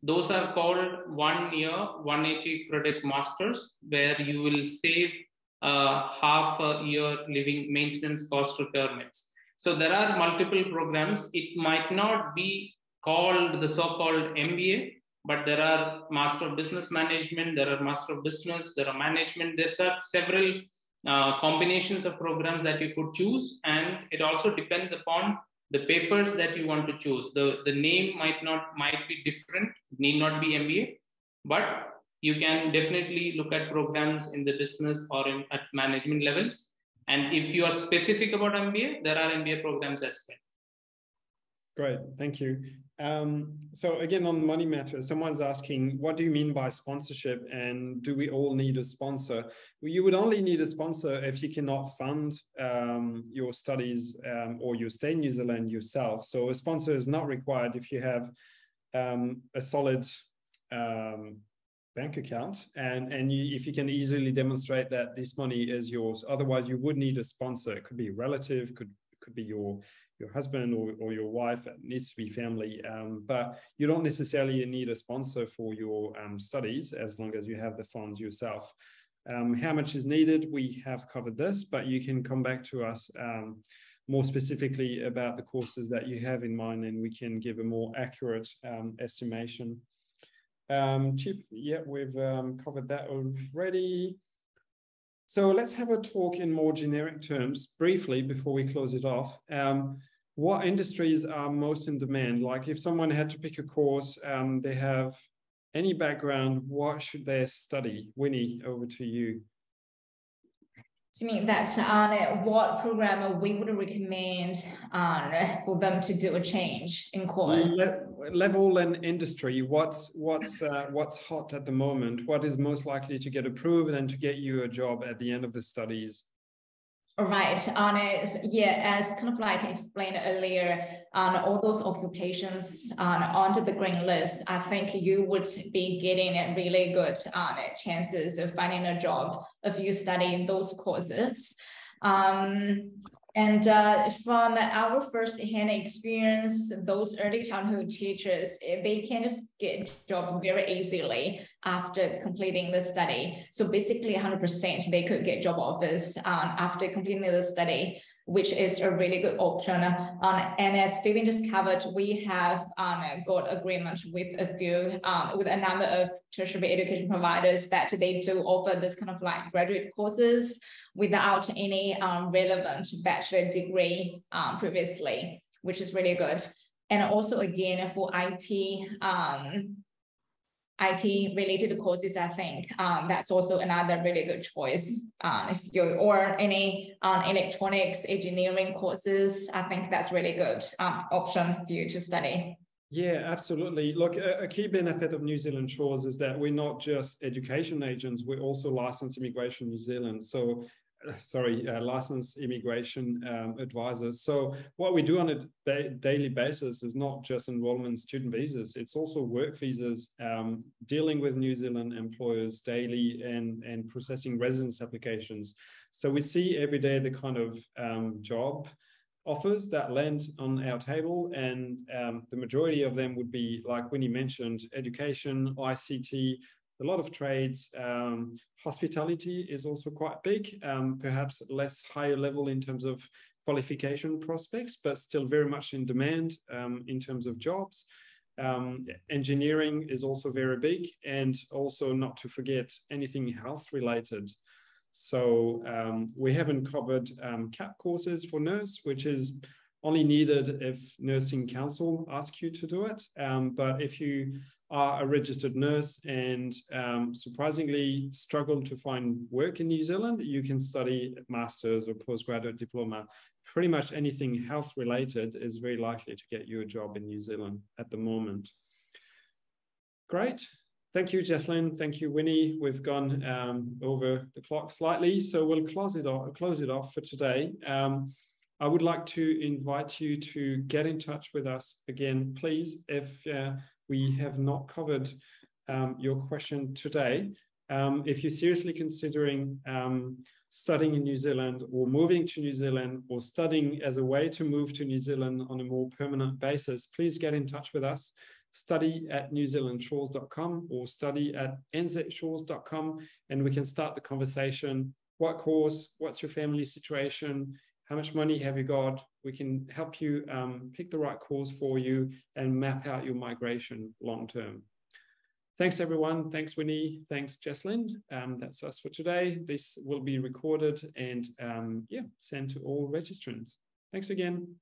Those are called 1 year, 180 credit masters, where you will save half a year living maintenance cost requirements. So there are multiple programs. It might not be called the so-called MBA, but there are Master of Business Management, there are Master of Business, there are Management. There are several combinations of programs that you could choose. And it also depends upon the papers that you want to choose. The name might be different, need not be MBA, but you can definitely look at programs in the business or at management levels. And if you are specific about MBA, there are MBA programs as well.
Great, thank you. So again, on money matters, someone's asking, what do you mean by sponsorship, and do we all need a sponsor? Well, you would only need a sponsor if you cannot fund your studies or you stay in New Zealand yourself. So a sponsor is not required if you have a solid bank account and if you can easily demonstrate that this money is yours. Otherwise, you would need a sponsor. It could be a relative, could be your husband or your wife. It needs to be family, but you don't necessarily need a sponsor for your studies as long as you have the funds yourself. How much is needed? We have covered this, but you can come back to us more specifically about the courses that you have in mind, and we can give a more accurate estimation. Chip, yeah, we've covered that already. So let's have a talk in more generic terms briefly before we close it off. what industries are most in demand? Like if someone had to pick a course, they have any background, what should they study? Winnie, over to you.
To me, that's what program we would recommend for them to do a change in course.
Level and industry. What's hot at the moment? What is most likely to get approved and to get you a job at the end of the studies?
Right. Yeah, as kind of like explained earlier, all those occupations onto the green list, I think you would be getting a really good chances of finding a job if you study those courses. And from our first-hand experience, those early childhood teachers, they can just get a job very easily after completing the study. So basically 100% they could get job offers after completing the study, which is a really good option. And as Vivian just covered, we have got agreement with with a number of tertiary education providers that they do offer this kind of like graduate courses without any relevant bachelor degree previously, which is really good. And also again, for IT related courses, I think that's also another really good choice. If you're, or any electronics engineering courses, I think that's really good option for you to study.
Yeah, absolutely. Look, a key benefit of New Zealand Shores is that we're not just education agents, we're also licensed Immigration New Zealand. So licensed immigration advisors. So what we do on a daily basis is not just enrollment student visas, it's also work visas, dealing with New Zealand employers daily and processing residence applications. So we see every day the kind of job offers that land on our table, and the majority of them would be, like Winnie mentioned, education, ICT, a lot of trades. Hospitality is also quite big, perhaps less higher level in terms of qualification prospects, but still very much in demand in terms of jobs. Engineering is also very big, and also not to forget anything health related. So we haven't covered CAP courses for nurse, which is only needed if Nursing Council asks you to do it. But if you are a registered nurse and surprisingly struggle to find work in New Zealand, you can study master's or postgraduate diploma. Pretty much anything health related is very likely to get you a job in New Zealand at the moment. Great. Thank you, Jesslyn. Thank you, Winnie. We've gone over the clock slightly, so we'll close it off for today. I would like to invite you to get in touch with us again, please, if we have not covered your question today. If you're seriously considering studying in New Zealand or moving to New Zealand or studying as a way to move to New Zealand on a more permanent basis, please get in touch with us. study@newzealandshores.com or study@nzshores.com, and we can start the conversation. What course? What's your family situation? How much money have you got? We can help you pick the right course for you and map out your migration long term. Thanks, everyone. Thanks, Winnie. Thanks, Jesslyn. That's us for today. This will be recorded and sent to all registrants. Thanks again.